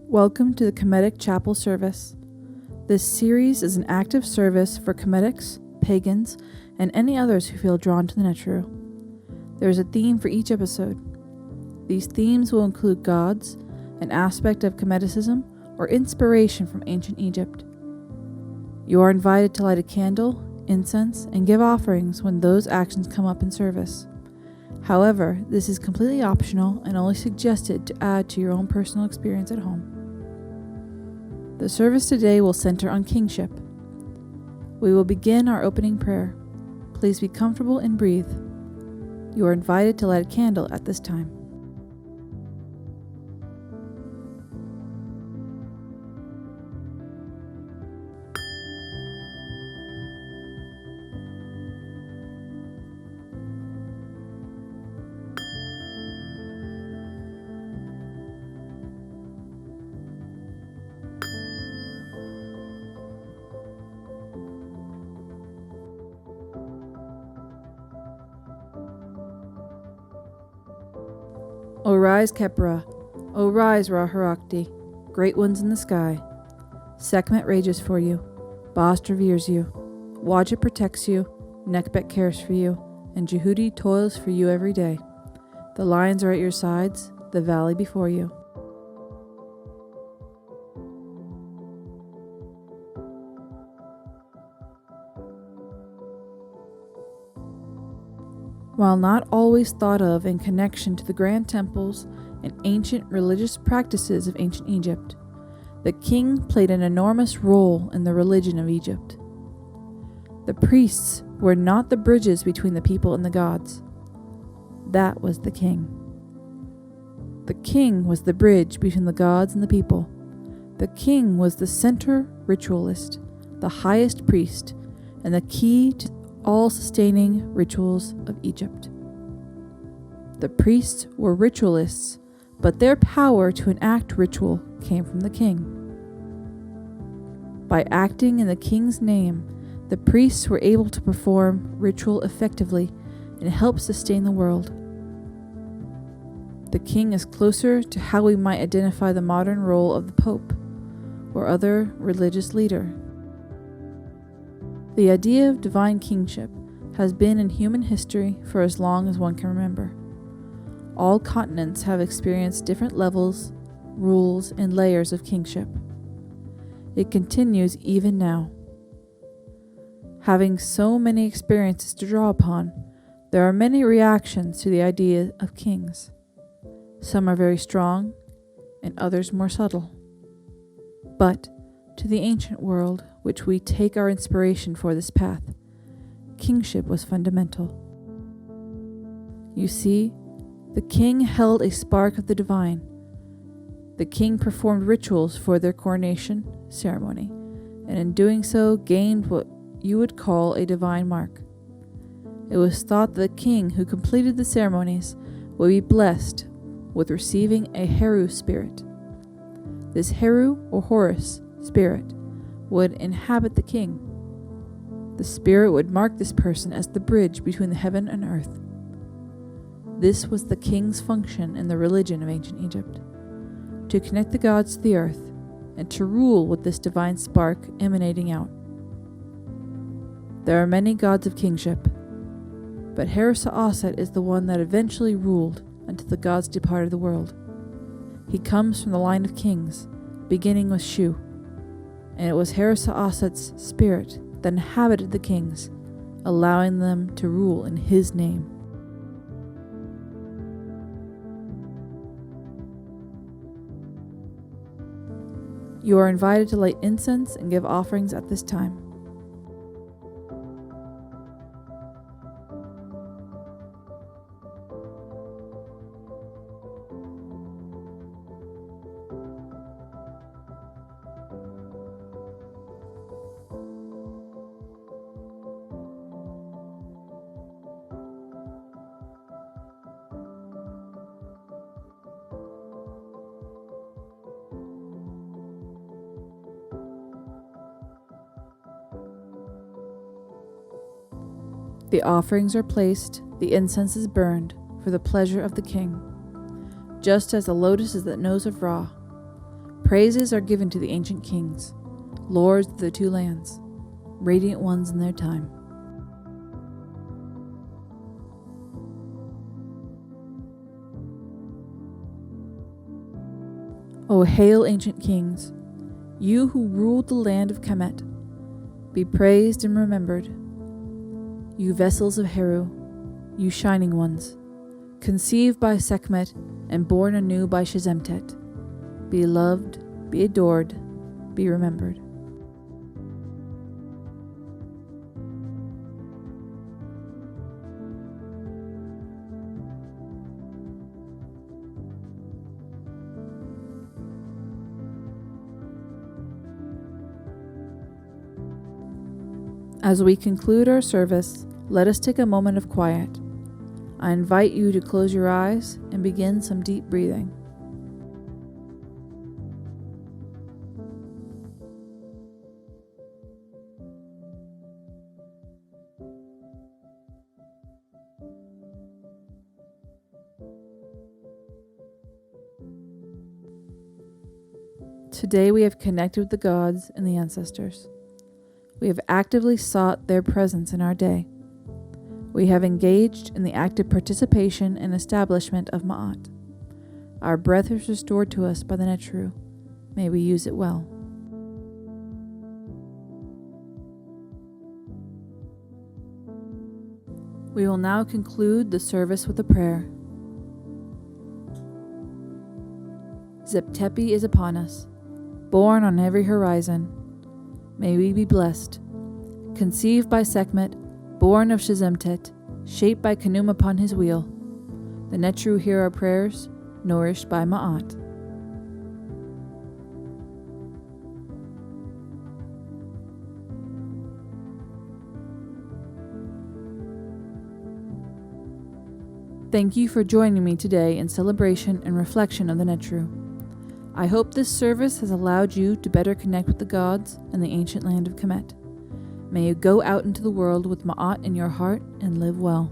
Welcome to the Kemetic Chapel service. This series is an active service for kemetics, pagans, and any others who feel drawn to the Netjeru. There is a theme for each episode. These themes will include gods, an aspect of kemeticism, or inspiration from ancient Egypt. You are invited to light a candle, incense, and give offerings when those actions come up in service. However, this is completely optional and only suggested to add to your own personal experience at home. The service today will center on Kingship. We will begin our opening prayer. Please be comfortable and breathe. You are invited to light a candle at this time. O rise, Kepra. O rise, Ra-Harakti, great ones in the sky. Sekhmet rages for you. Bast reveres you. Wadjet protects you. Nekbet cares for you. And Jehudi toils for you every day. The lions are at your sides, the valley before you. While not always thought of in connection to the grand temples and ancient religious practices of ancient Egypt, the king played an enormous role in the religion of Egypt. The priests were not the bridges between the people and the gods. That was the king. The king was the bridge between the gods and the people. The king was the center ritualist, the highest priest, and the key to all-sustaining rituals of Egypt. The priests were ritualists, but their power to enact ritual came from the king. By acting in the king's name, the priests were able to perform ritual effectively and help sustain the world. The king is closer to how we might identify the modern role of the Pope or other religious leader. The idea of divine kingship has been in human history for as long as one can remember. All continents have experienced different levels, rules, and layers of kingship. It continues even now. Having so many experiences to draw upon, there are many reactions to the idea of kings. Some are very strong, and others more subtle. But to the ancient world, which we take our inspiration for this path, kingship was fundamental. You see, the king held a spark of the divine. The king performed rituals for their coronation ceremony, and in doing so gained what you would call a divine mark. It was thought that the king who completed the ceremonies would be blessed with receiving a Heru spirit. This Heru, or Horus, spirit would inhabit the king. The spirit would mark this person as the bridge between the heaven and earth. This was the king's function in the religion of ancient Egypt, to connect the gods to the earth and to rule with this divine spark emanating out. There are many gods of kingship, but Haru-Sa'aset is the one that eventually ruled until the gods departed the world. He comes from the line of kings, beginning with Shu, and it was Haru-Sa'aset's spirit that inhabited the kings, allowing them to rule in his name. You are invited to light incense and give offerings at this time. The offerings are placed, the incense is burned, for the pleasure of the king, just as the lotus is the nose of Ra. Praises are given to the ancient kings, lords of the two lands, radiant ones in their time. O hail, ancient kings, you who ruled the land of Kemet, be praised and remembered. You vessels of Heru, you shining ones, conceived by Sekhmet and born anew by Shizemtet, be loved, be adored, be remembered. As we conclude our service, let us take a moment of quiet. I invite you to close your eyes and begin some deep breathing. Today we have connected with the gods and the ancestors. We have actively sought their presence in our day. We have engaged in the active participation and establishment of Ma'at. Our breath is restored to us by the Netjeru. May we use it well. We will now conclude the service with a prayer. Zeptepi is upon us, born on every horizon. May we be blessed. Conceived by Sekhmet, born of Shizemtet, shaped by Khnum upon his wheel. The Netjeru hear our prayers, nourished by Ma'at. Thank you for joining me today in celebration and reflection of the Netjeru. I hope this service has allowed you to better connect with the gods and the ancient land of Kemet. May you go out into the world with Ma'at in your heart and live well.